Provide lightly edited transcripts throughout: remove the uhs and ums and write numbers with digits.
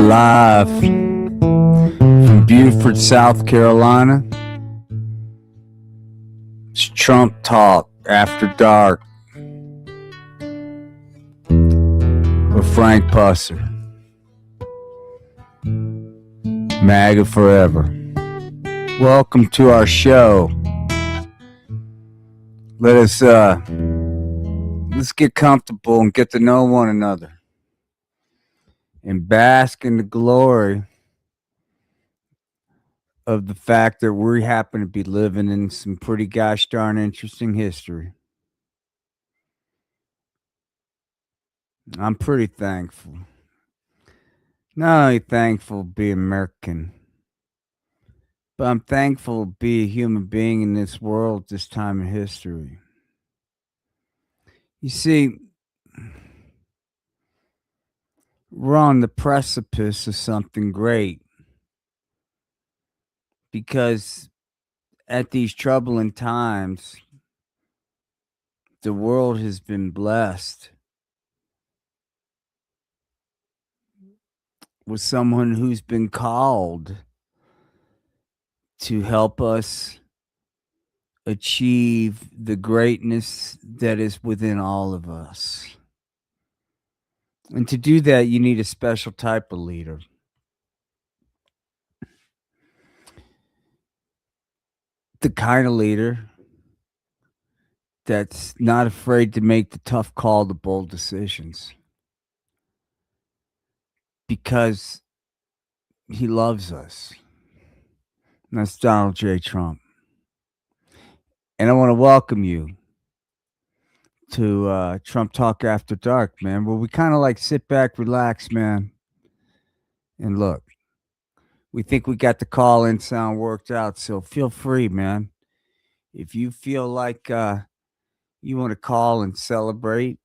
live from Beaufort, South Carolina. It's Trump Talk After Dark with Frank Pusser. MAGA forever. Welcome to our show. Let's get comfortable and get to know one another and bask in the glory of the fact that we happen to be living in some pretty gosh darn interesting history. I'm pretty thankful. Not only thankful to be American, but I'm thankful to be a human being in this world, this time in history. You see, we're on the precipice of something great because at these troubling times, the world has been blessed with someone who's been called to help us achieve the greatness that is within all of us. And to do that, you need a special type of leader. The kind of leader that's not afraid to make the tough call, the bold decisions. Because he loves us. And that's Donald J. Trump. And I want to welcome you to Trump Talk After Dark, man, where we kind of like sit back, relax, man, and look. We think we got the call-in sound worked out, so feel free, man. If you feel like you want to call and celebrate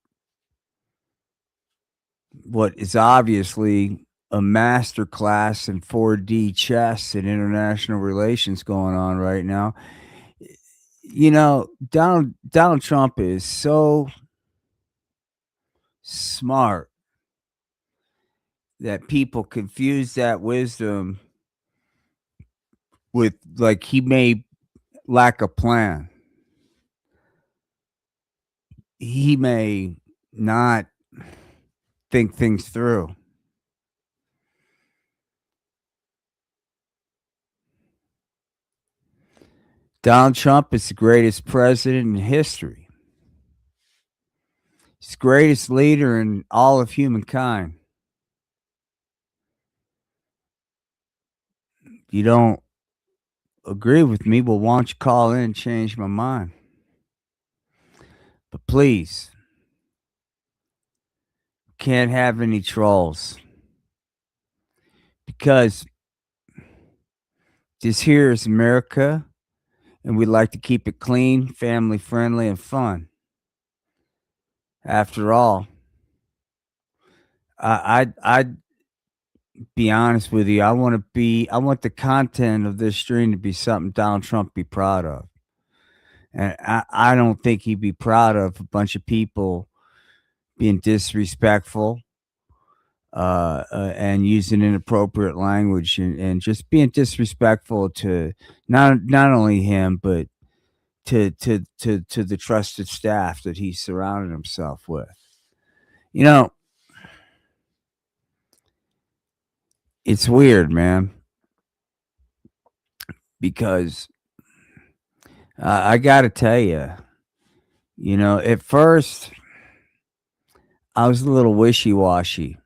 what is obviously a masterclass in 4D chess and international relations going on right now. You know, Donald Trump is so smart that people confuse that wisdom with like he may lack a plan. He may not think things through. Donald Trump is the greatest president in history. He's the greatest leader in all of humankind. You don't agree with me, well, why don't you call in and change my mind? But please, can't have any trolls. Because this here is America, and we like to keep it clean, family friendly, and fun. After all, I'd be honest with you. I want the content of this stream to be something Donald Trump be proud of. And I don't think he'd be proud of a bunch of people being disrespectful and using inappropriate language and just being disrespectful to not only him, but to the trusted staff that he surrounded himself with. You know, it's weird, man, because I got to tell you, you know, at first I was a little wishy-washy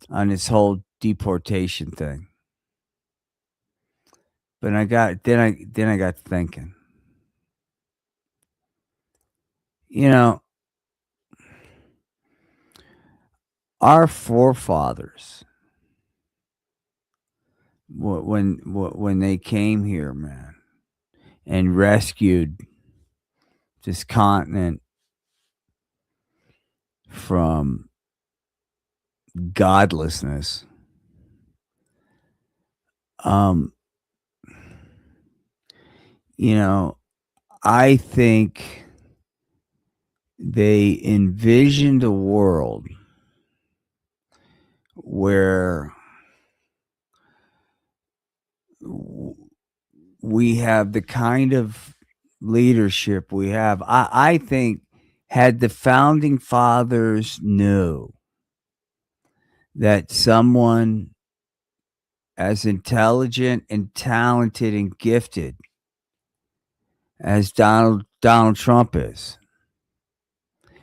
on this whole deportation thing. But I got thinking. You know, our forefathers, when they came here, man, and rescued this continent from godlessness, you know, I think they envisioned a world where we have the kind of leadership we have. I think had the founding fathers knew that someone as intelligent and talented and gifted as Donald Trump is,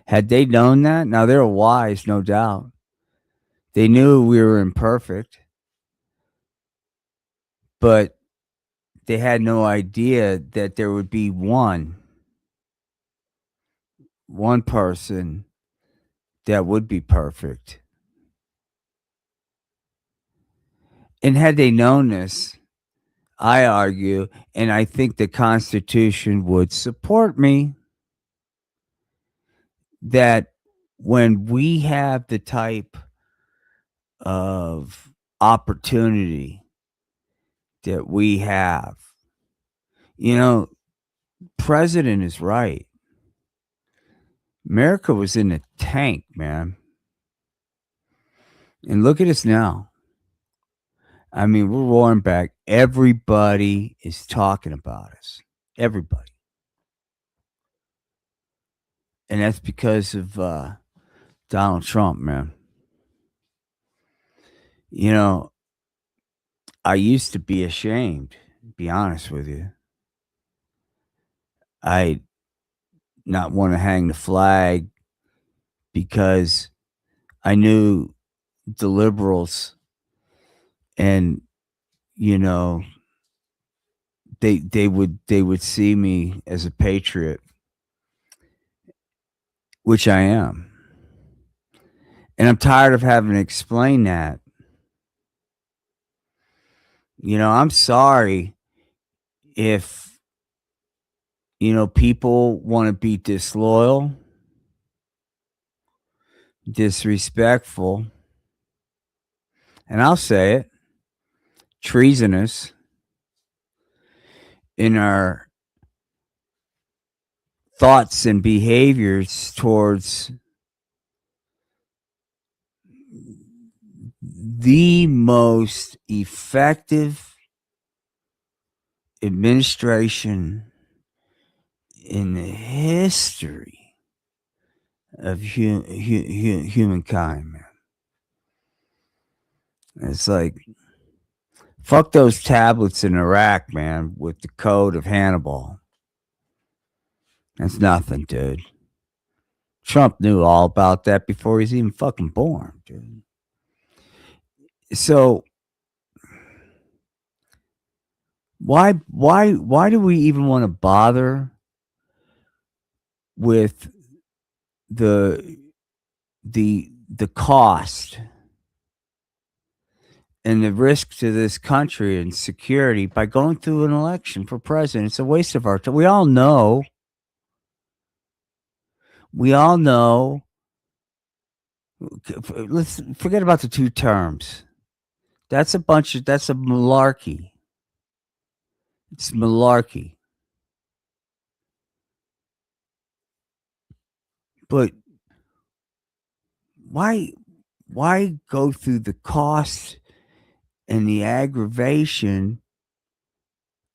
had they known that, now they're wise, no doubt. They knew we were imperfect, but they had no idea that there would be one person that would be perfect. And had they known this, I argue, and I think the Constitution would support me, that when we have the type of opportunity that we have, you know, President is right. America was in the tank, man. And look at us now. I mean, we're roaring back. Everybody is talking about us. Everybody. And that's because of Donald Trump, man. You know, I used to be ashamed, to be honest with you. I not want to hang the flag because I knew the liberals and you know they would see me as a patriot, which I am. And I'm tired of having to explain that. I'm sorry if people want to be disloyal, disrespectful, and I'll say it, treasonous in our thoughts and behaviors towards the most effective administration in the history of humankind, man. It's like, fuck those tablets in Iraq, man, with the code of Hannibal. That's nothing, dude. Trump knew all about that before he's even fucking born, dude. So why do we even want to bother with the the cost and the risk to this country and security by going through an election for president? It's a waste of our time. We all know. We all know. Let's forget about the two terms. That's a malarkey. It's malarkey. But why go through the cost and the aggravation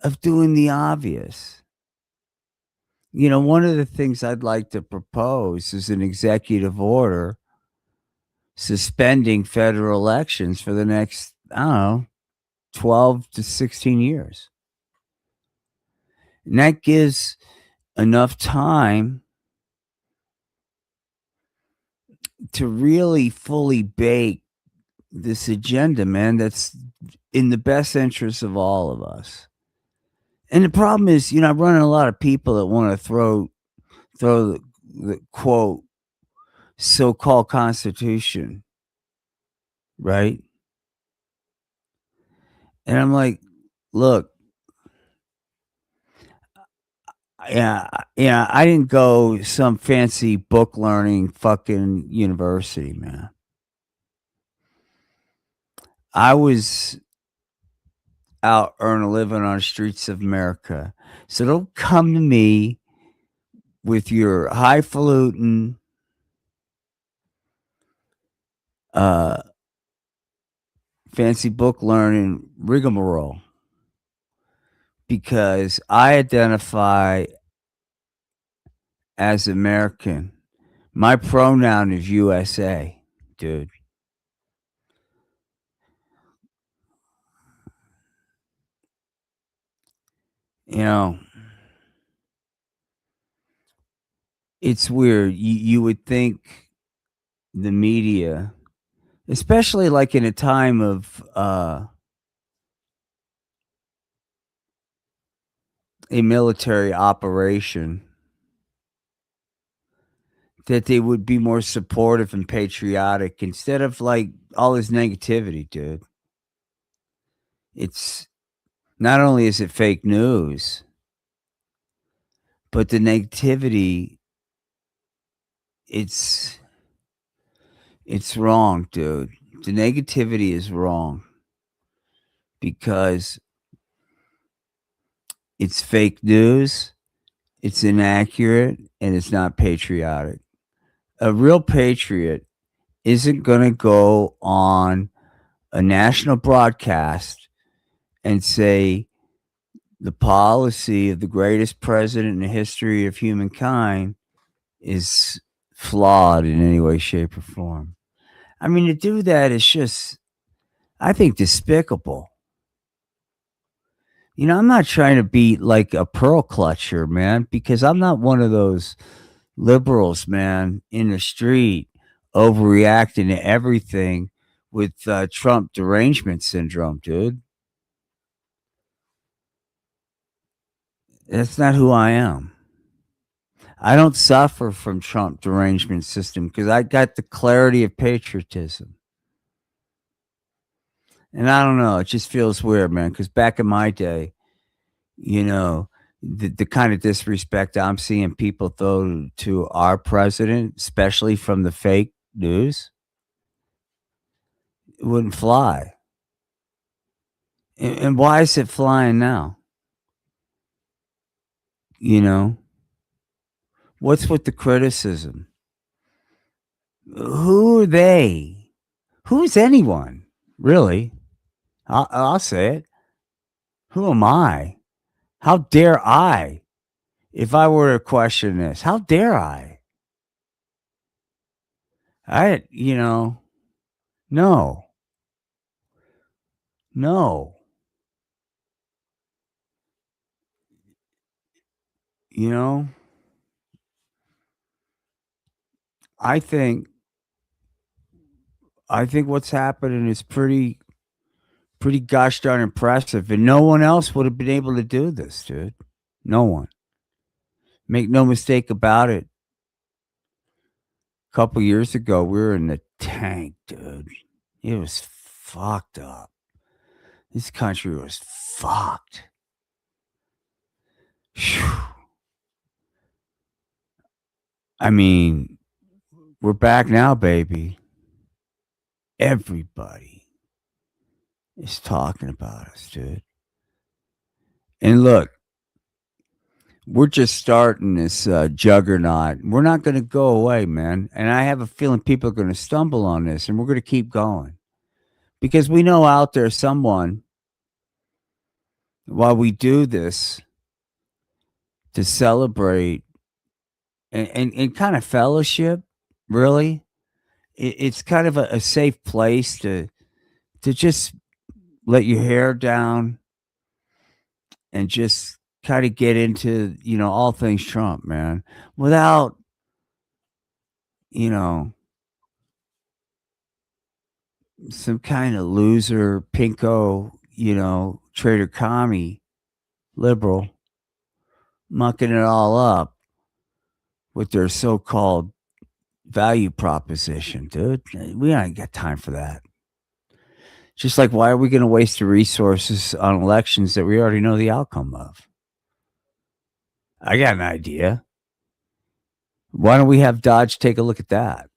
of doing the obvious? One of the things I'd like to propose is an executive order suspending federal elections for the next, I don't know, 12 to 16 years. And that gives enough time to really fully bake this agenda, man, that's in the best interest of all of us. And the problem is, I'm running a lot of people that want to throw the quote so-called constitution, right? And I'm like, look, yeah, I didn't go some fancy book learning fucking university, man. I was out earning a living on the streets of America. So don't come to me with your highfalutin fancy book learning rigmarole. because I identify as American. My pronoun is USA, dude. You know, it's weird. You would think the media, especially like in a time of a military operation, that they would be more supportive and patriotic instead of like all this negativity, dude. It's not only is it fake news, but the negativity, it's it's wrong, dude. The negativity is wrong because it's fake news, it's inaccurate, and it's not patriotic. A real patriot isn't going to go on a national broadcast and say the policy of the greatest president in the history of humankind is flawed in any way, shape, or form. I mean, to do that is just, I think, despicable. I'm not trying to be like a pearl clutcher, man, because I'm not one of those liberals, man, in the street overreacting to everything with Trump derangement syndrome, dude. That's not who I am. I don't suffer from Trump derangement system because I got the clarity of patriotism. And I don't know, it just feels weird, man, because back in my day, you know, the kind of disrespect I'm seeing people throw to our president, especially from the fake news, it wouldn't fly. And why is it flying now? You know, what's with the criticism? Who are they? Who's anyone, really? I'll say it. Who am I? How dare I? If I were to question this, how dare I? No, no. You know, I think I think what's happening is pretty gosh darn impressive, and no one else would have been able to do this, dude. No one. Make no mistake about it. A couple years ago, we were in the tank, dude. It was fucked up. This country was fucked. Phew. I mean, we're back now, baby. Everybody is talking about us, dude. And look, we're just starting this juggernaut. We're not going to go away, man. And I have a feeling people are going to stumble on this, and we're going to keep going because we know out there someone, while we do this to celebrate and kind of fellowship, really, it's kind of a safe place to just let your hair down and just kind of get into all things Trump, man, without you know some kind of loser, pinko, traitor commie liberal mucking it all up with their so-called value proposition, dude. We ain't got time for that. Just like, why are we going to waste the resources on elections that we already know the outcome of? I got an idea. Why don't we have Dodge take a look at that?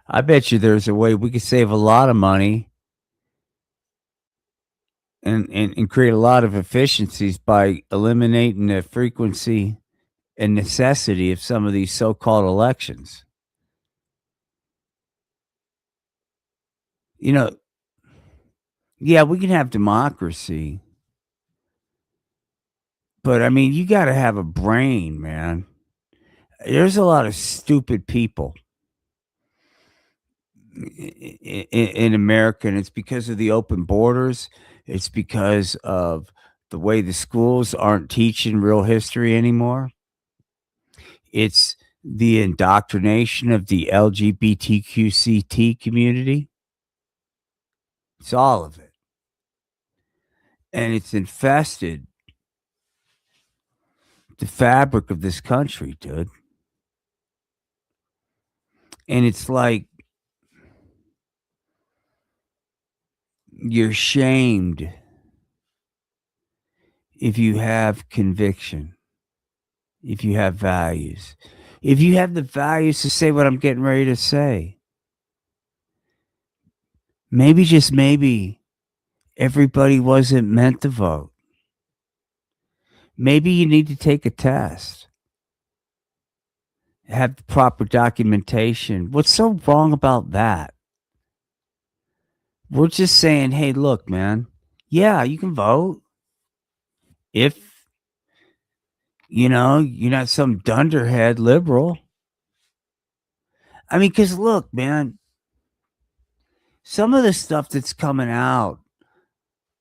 I bet you there's a way we could save a lot of money and create a lot of efficiencies by eliminating the frequency and necessity of some of these so-called elections. You know, yeah, we can have democracy, But I mean, you got to have a brain, man. There's a lot of stupid people in America, and it's because of the open borders. It's because of the way the schools aren't teaching real history anymore. It's the indoctrination of the LGBTQCT community. It's all of it. And it's infested the fabric of this country, dude. And it's like you're shamed if you have conviction, if you have values, if you have the values to say what I'm getting ready to say. Maybe, just maybe, everybody wasn't meant to vote. Maybe you need to take a test, have the proper documentation. What's so wrong about that? We're just saying, hey, look, man, yeah, you can vote if, you're not some dunderhead liberal. I mean, because look, man, some of the stuff that's coming out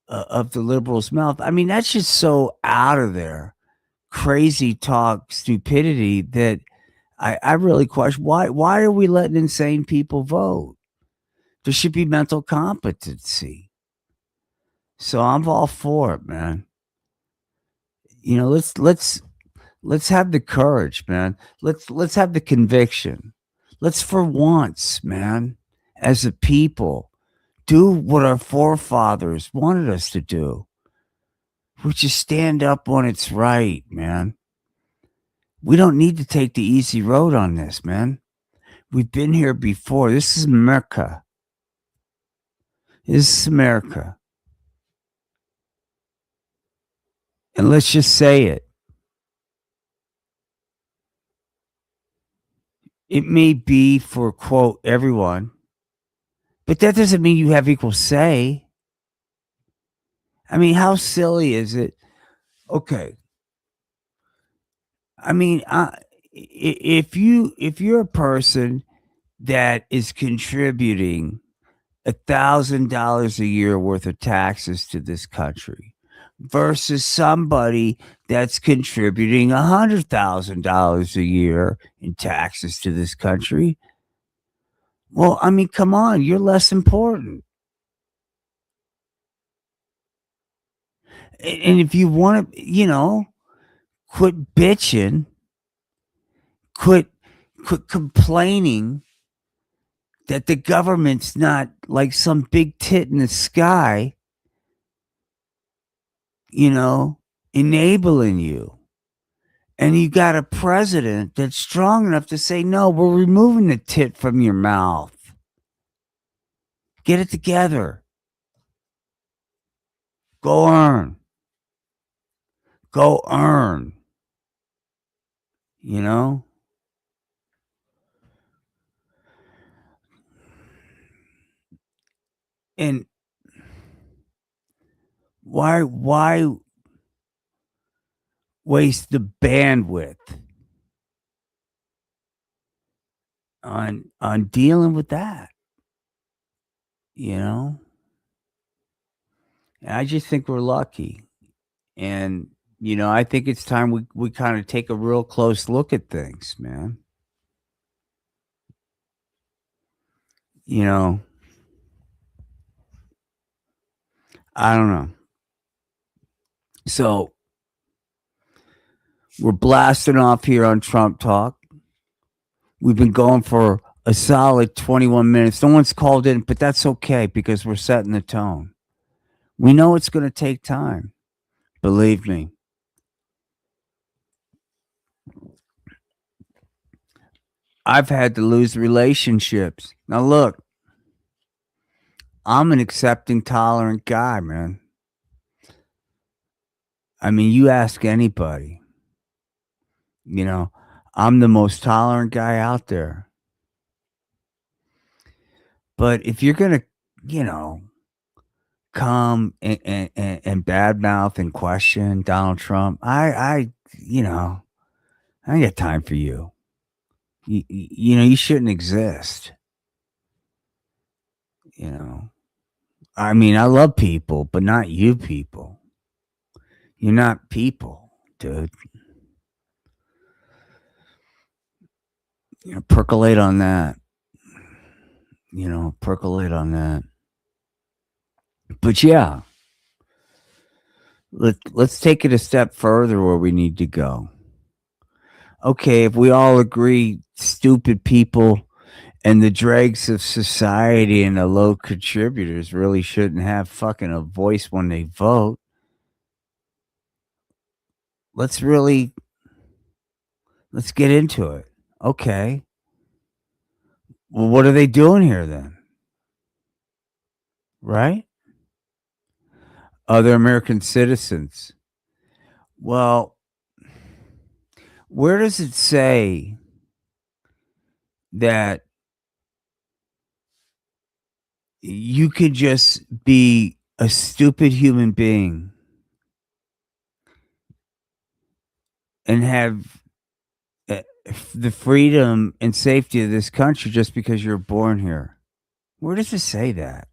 of the liberals' mouth, I mean, that's just so out of there. Crazy talk, stupidity that I really question why are we letting insane people vote? There should be mental competency. So I'm all for it, man. Let's have the courage, man. Let's have the conviction. Let's for once, man, as a people, do what our forefathers wanted us to do, which is stand up when it's right, man. We don't need to take the easy road on this, man. We've been here before. This is America. This is America. And let's just say it. It may be for, quote, everyone, but that doesn't mean you have equal say. I mean, how silly is it? Okay. I mean, if you're a person that is contributing $1,000 a year worth of taxes to this country versus somebody that's contributing $100,000 a year in taxes to this country, well, I mean, come on, you're less important. And if you want to, quit bitching, quit quit complaining that the government's not like some big tit in the sky, you know, enabling you. And you got a president that's strong enough to say, no, we're removing the tit from your mouth. Get it together. Go earn. Go earn. You know? And why waste the bandwidth on dealing with that? You know? And I just think we're lucky. And I think it's time we kind of take a real close look at things, man. You know, I don't know. So we're blasting off here on Trump Talk. We've been going for a solid 21 minutes. No one's called in, but that's okay because we're setting the tone. We know it's going to take time. Believe me. I've had to lose relationships. Now, look, I'm an accepting, tolerant guy, man. I mean, you ask anybody, you know, I'm the most tolerant guy out there. But if you're going to, you know, come and badmouth and question Donald Trump, you know, I ain't got time for you. You know, you shouldn't exist. You know, I mean, I love people, but not you people. You're not people, dude. You know, percolate on that. You know, percolate on that. But yeah, let's take it a step further where we need to go. Okay, if we all agree stupid people and the dregs of society and the low contributors really shouldn't have fucking a voice when they vote, let's really let's get into it. Okay. Well, what are they doing here then? Right? Other American citizens. Well, where does it say that you could just be a stupid human being and have the freedom and safety of this country just because you're born here? Where does it say that?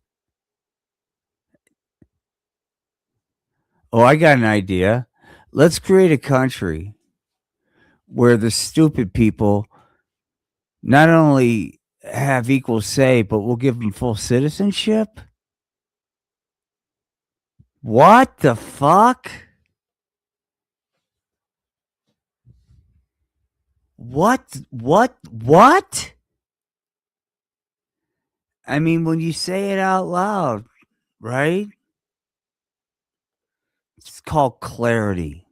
Oh, I got an idea. Let's create a country where the stupid people not only have equal say, but we'll give them full citizenship? What the fuck? What? I mean, when you say it out loud, right? It's called clarity.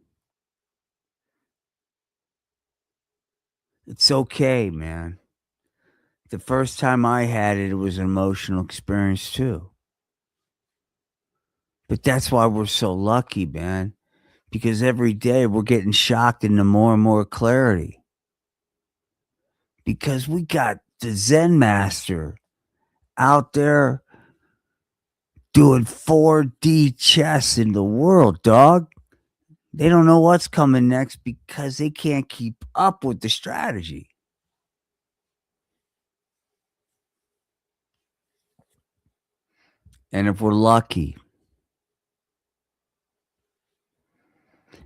It's okay, man. The first time I had it, it was an emotional experience too. But that's why we're so lucky, man. Because every day we're getting shocked into more and more clarity. Because we got the Zen master out there doing 4D chess in the world, dog. They don't know what's coming next because they can't keep up with the strategy. And if we're lucky,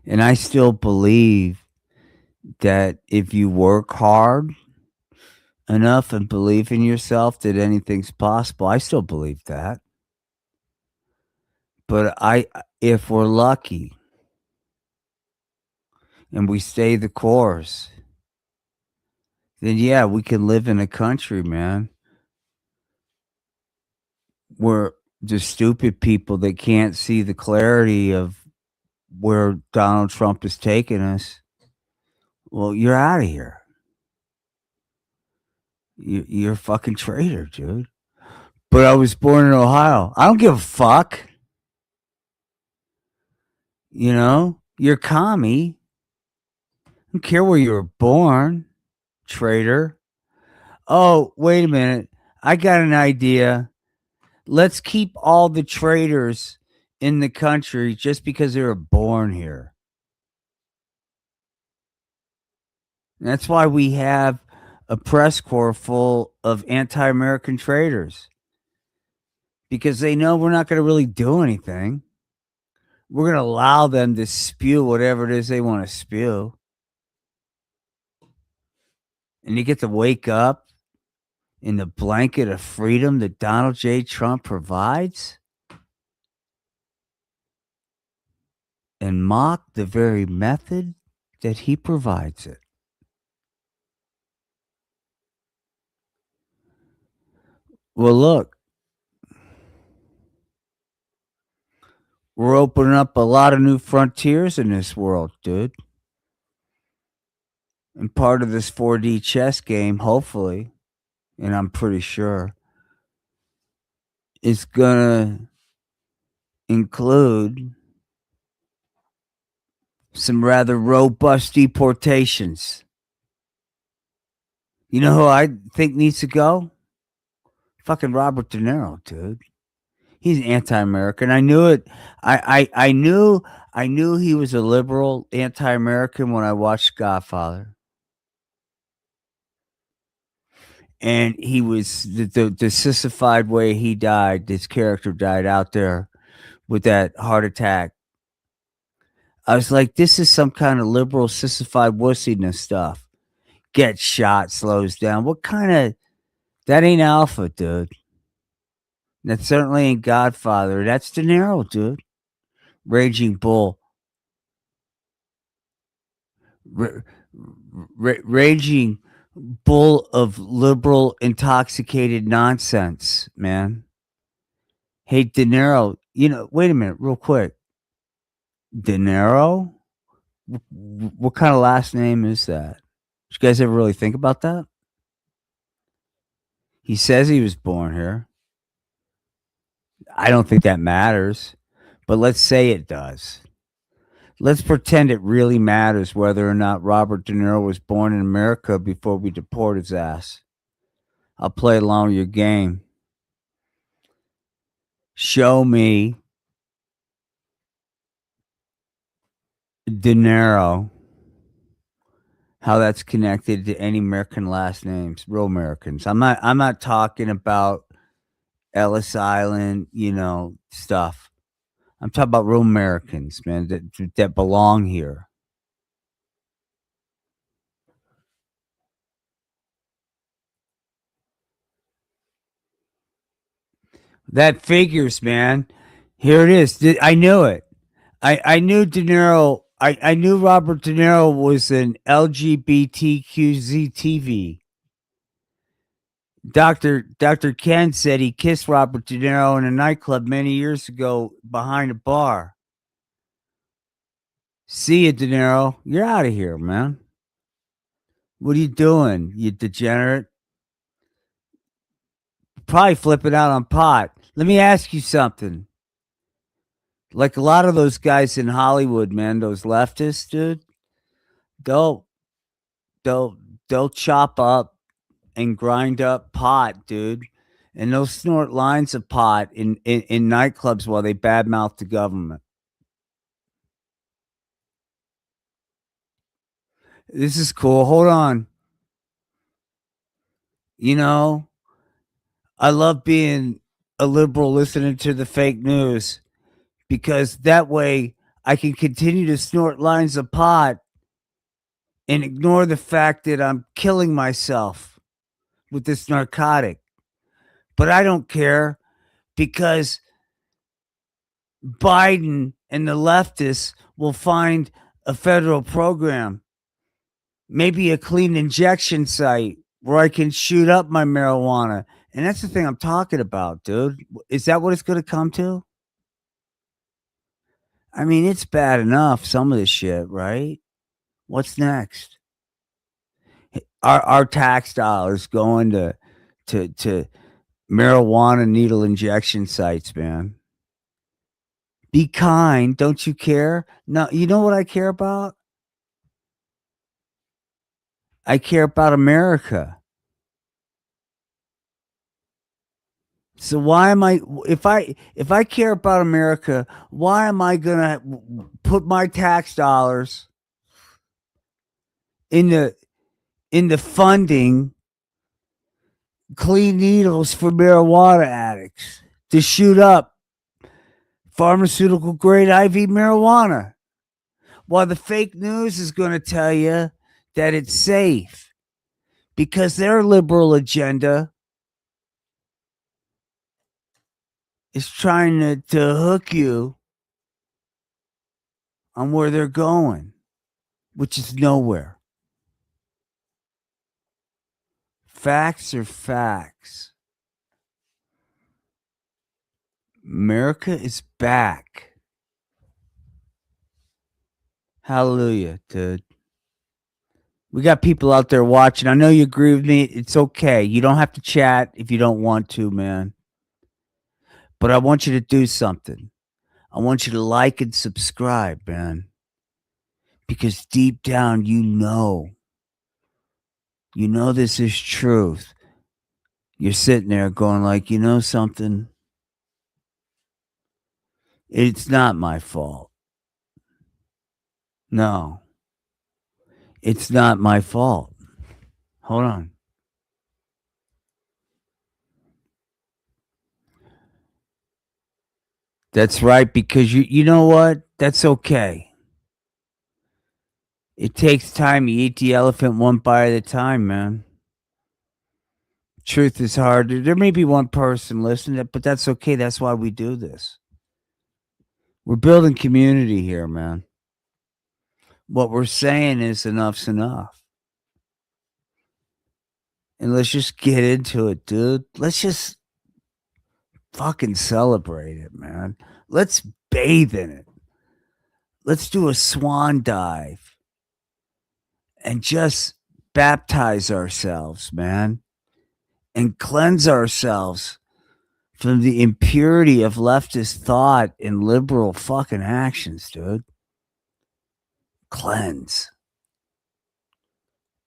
and I still believe that if you work hard enough and believe in yourself that anything's possible, I still believe that. But if we're lucky and we stay the course, then yeah, we can live in a country, man, where the stupid people that can't see the clarity of where Donald Trump is taking us, well, you're out of here. You're a fucking traitor, dude. But I was born in Ohio. I don't give a fuck. You know, you're a commie. I don't care where you were born, traitor. Oh, wait a minute. I got an idea. Let's keep all the traitors in the country just because they were born here. That's why we have a press corps full of anti American traitors because they know we're not going to really do anything. We're going to allow them to spew whatever it is they want to spew. And you get to wake up in the blanket of freedom that Donald J. Trump provides and mock the very method that he provides it. Well, look, we're opening up a lot of new frontiers in this world, dude. And part of this 4D chess game, hopefully, and I'm pretty sure, is going to include some rather robust deportations. You know who I think needs to go? Fucking Robert De Niro, dude. He's anti-American. I knew it. I knew he was a liberal anti-American when I watched Godfather. And he was the sissified way he died, this character died out there with that heart attack. I was like, this is some kind of liberal sissified wussiness stuff. Gets shot, slows down. What kind of that ain't alpha, dude. That certainly ain't Godfather. That's De Niro, dude. Raging bull. Ra- Raging bull of liberal intoxicated nonsense, man. Hey, De Niro, wait a minute, real quick. De Niro? What kind of last name is that? Did you guys ever really think about that? He says he was born here. I don't think that matters, but let's say it does. Let's pretend it really matters whether or not Robert De Niro was born in America before we deport his ass. I'll play along with your game. Show me De Niro, how that's connected to any American last names, real Americans. I'm not talking about Ellis Island, stuff. I'm talking about real Americans, man, that belong here. That figures, man. Here it is. I knew it. I knew De Niro. I knew Robert De Niro was an LGBTQZ Dr. Ken said he kissed Robert De Niro in a nightclub many years ago behind a bar. See you, De Niro. You're out of here, man. What are you doing, you degenerate? Probably flipping out on pot. Let me ask you something. Like a lot of those guys in Hollywood, man, those leftists, dude, they'll they'll they'll chop up and grind up pot, dude, and they'll snort lines of pot in nightclubs while they badmouth the government. This is cool. Hold on. You know, I love being a liberal listening to the fake news because that way I can continue to snort lines of pot and ignore the fact that I'm killing myself with this narcotic. But I don't care because Biden and the leftists will find a federal program, maybe a clean injection site where I can shoot up my marijuana. And that's the thing I'm talking about, dude. Is that what it's going to come to? I mean, it's bad enough, some of this shit, right? What's next? Our tax dollars going to marijuana needle injection sites, man. Be kind, don't you care? No, you know what I care about? I care about America. So why am I if I care about America, why am I going to put my tax dollars into into funding clean needles for marijuana addicts to shoot up pharmaceutical grade IV marijuana? While the fake news is going to tell you that it's safe because their liberal agenda is trying to hook you on where they're going, which is nowhere. Facts are facts. America is back. Hallelujah, dude. We got people out there watching. I know you agree with me. It's okay. You don't have to chat if you don't want to, man. But I want you to do something. I want you to like and subscribe, man. Because deep down, you know this is truth. You're sitting there going like, you know something? It's not my fault. No, it's not my fault. Hold on. That's right, because you know what? That's okay. It takes time. You eat the elephant one bite at a time, man. Truth is hard. There may be one person listening, but that's okay. That's why we do this. We're building community here, man. What we're saying is enough's enough. And let's just get into it, dude. Let's just fucking celebrate it, man. Let's bathe in it. Let's do a swan dive and just baptize ourselves, man, and cleanse ourselves from the impurity of leftist thought and liberal fucking actions, dude. Cleanse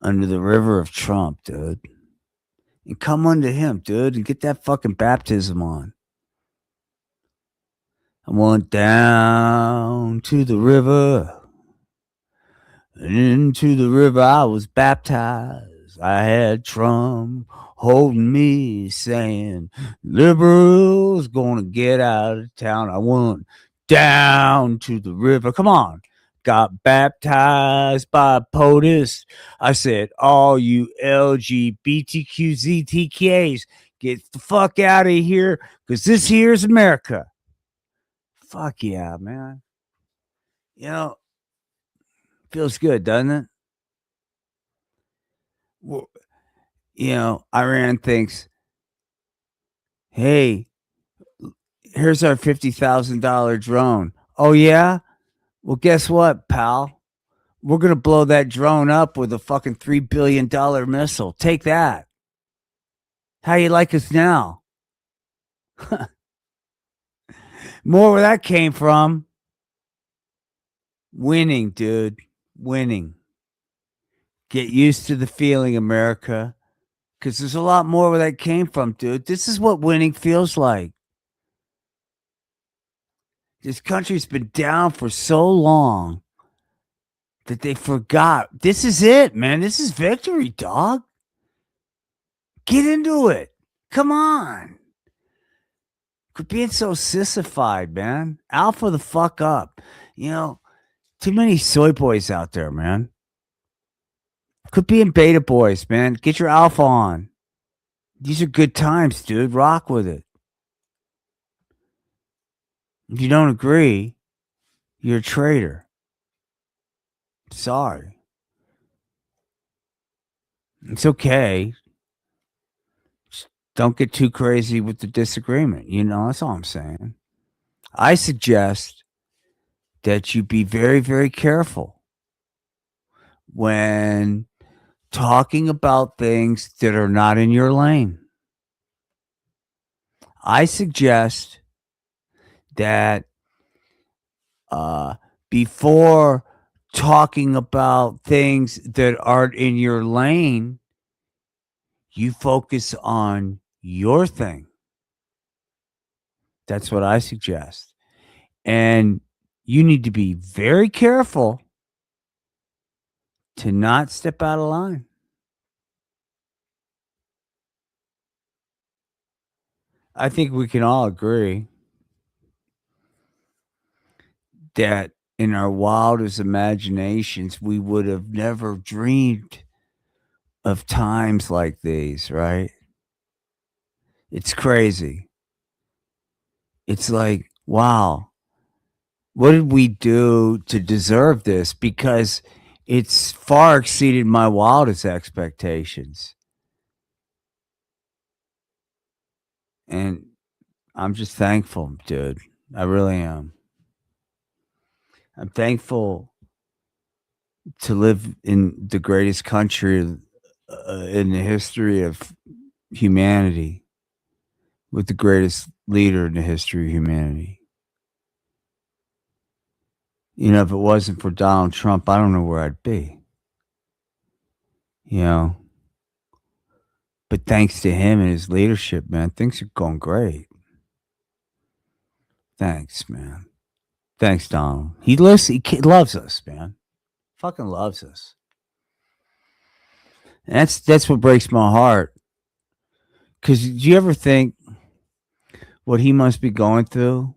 under the river of Trump, dude. And come unto him, dude, and get that fucking baptism on. I went down to the river, and into the river I was baptized. I had Trump holding me, saying, liberals gonna get out of town. I went down to the river. Come on. Got baptized by POTUS. I said, all you LGBTQZTKs, get the fuck out of here, because this here's America. Fuck yeah, man. You know, feels good, doesn't it? Well, Iran thinks, hey, here's our $50,000 drone. Oh, yeah? Well, guess what, pal? We're going to blow that drone up with a fucking $3 billion missile. Take that. How you like us now? More where that came from. Winning, dude. Winning. Get used to the feeling, America. Because there's a lot more where that came from, dude. This is what winning feels like. This country's been down for so long that they forgot. This is it, man. This is victory, dog. Get into it. Come on. Quit being so sissified, man. Alpha the fuck up. Too many soy boys out there, man. Quit being beta boys, man. Get your alpha on. These are good times, dude. Rock with it. If you don't agree, you're a traitor. Sorry. It's okay. Just don't get too crazy with the disagreement. That's all I'm saying. I suggest that you be very, very careful when talking about things that are not in your lane. I suggest that before talking about things that aren't in your lane, you focus on your thing. That's what I suggest. And you need to be very careful to not step out of line. I think we can all agree that in our wildest imaginations, we would have never dreamed of times like these, right? It's crazy. It's like, wow, what did we do to deserve this? Because it's far exceeded my wildest expectations. And I'm just thankful, dude. I really am. I'm thankful to live in the greatest country in the history of humanity, with the greatest leader in the history of humanity. If it wasn't for Donald Trump, I don't know where I'd be. You know, but thanks to him and his leadership, man, things are going great. Thanks, man. Thanks, Donald. He loves us, man. Fucking loves us. And that's what breaks my heart. Because do you ever think what he must be going through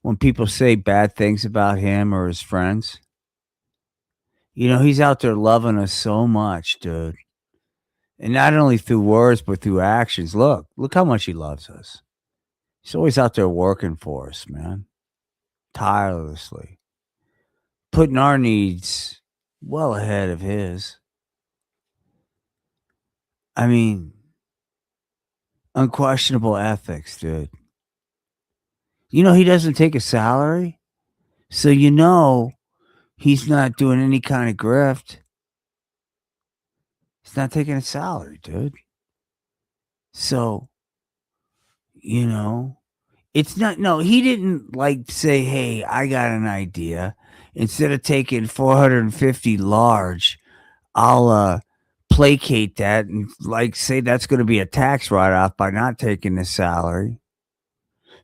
when people say bad things about him or his friends? He's out there loving us so much, dude. And not only through words, but through actions. Look how much he loves us. He's always out there working for us, man. Tirelessly. Putting our needs well ahead of his. I mean, unquestionable ethics, dude. He doesn't take a salary. So he's not doing any kind of grift. He's not taking a salary, dude. So, you know, it's not, no, he didn't like say, hey, I got an idea. Instead of taking 450 large, I'll placate that and like say that's going to be a tax write off by not taking the salary.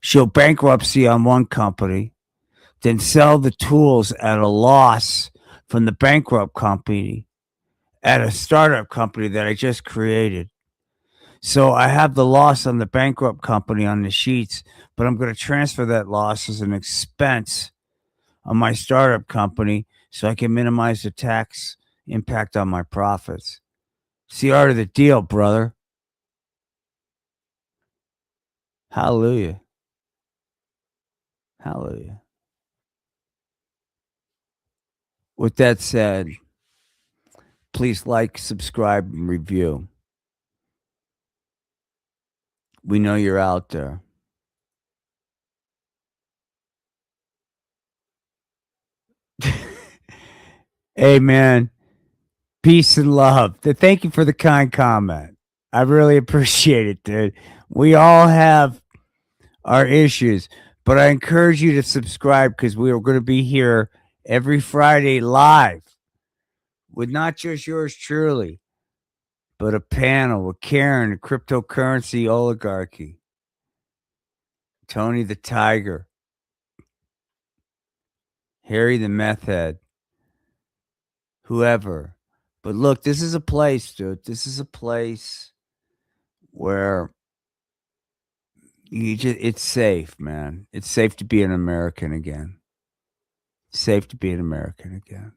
Show bankruptcy on one company, then sell the tools at a loss from the bankrupt company at a startup company that I just created. So I have the loss on the bankrupt company on the sheets, but I'm going to transfer that loss as an expense on my startup company so I can minimize the tax impact on my profits. It's the art of the deal, brother. Hallelujah. Hallelujah. With that said, please like, subscribe, and review. We know you're out there. Hey, man. Peace and love. Thank you for the kind comment. I really appreciate it, dude. We all have our issues, but I encourage you to subscribe because we are going to be here every Friday live with not just yours truly, but a panel with Karen, the cryptocurrency oligarchy, Tony the Tiger, Harry the Meth Head, whoever. But look, this is a place, dude. This is a place where it's safe, man. It's safe to be an American again. Safe to be an American again.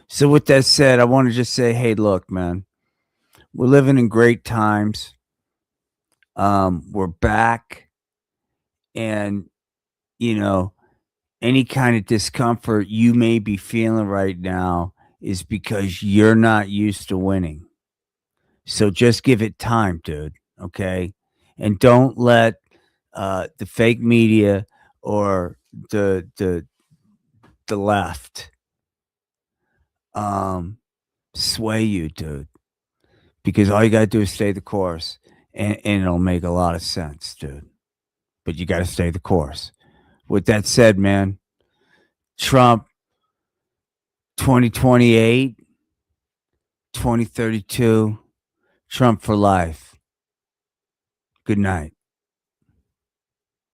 So with that said, I want to just say, hey, look, man, we're living in great times. We're back, and any kind of discomfort you may be feeling right now is because you're not used to winning. So just give it time, dude. Okay, and don't let the fake media or the left sway you, dude. Because all you gotta do is stay the course, and it'll make a lot of sense, dude. But you gotta stay the course. With that said, man, Trump 2028, 2032, Trump for life. Good night.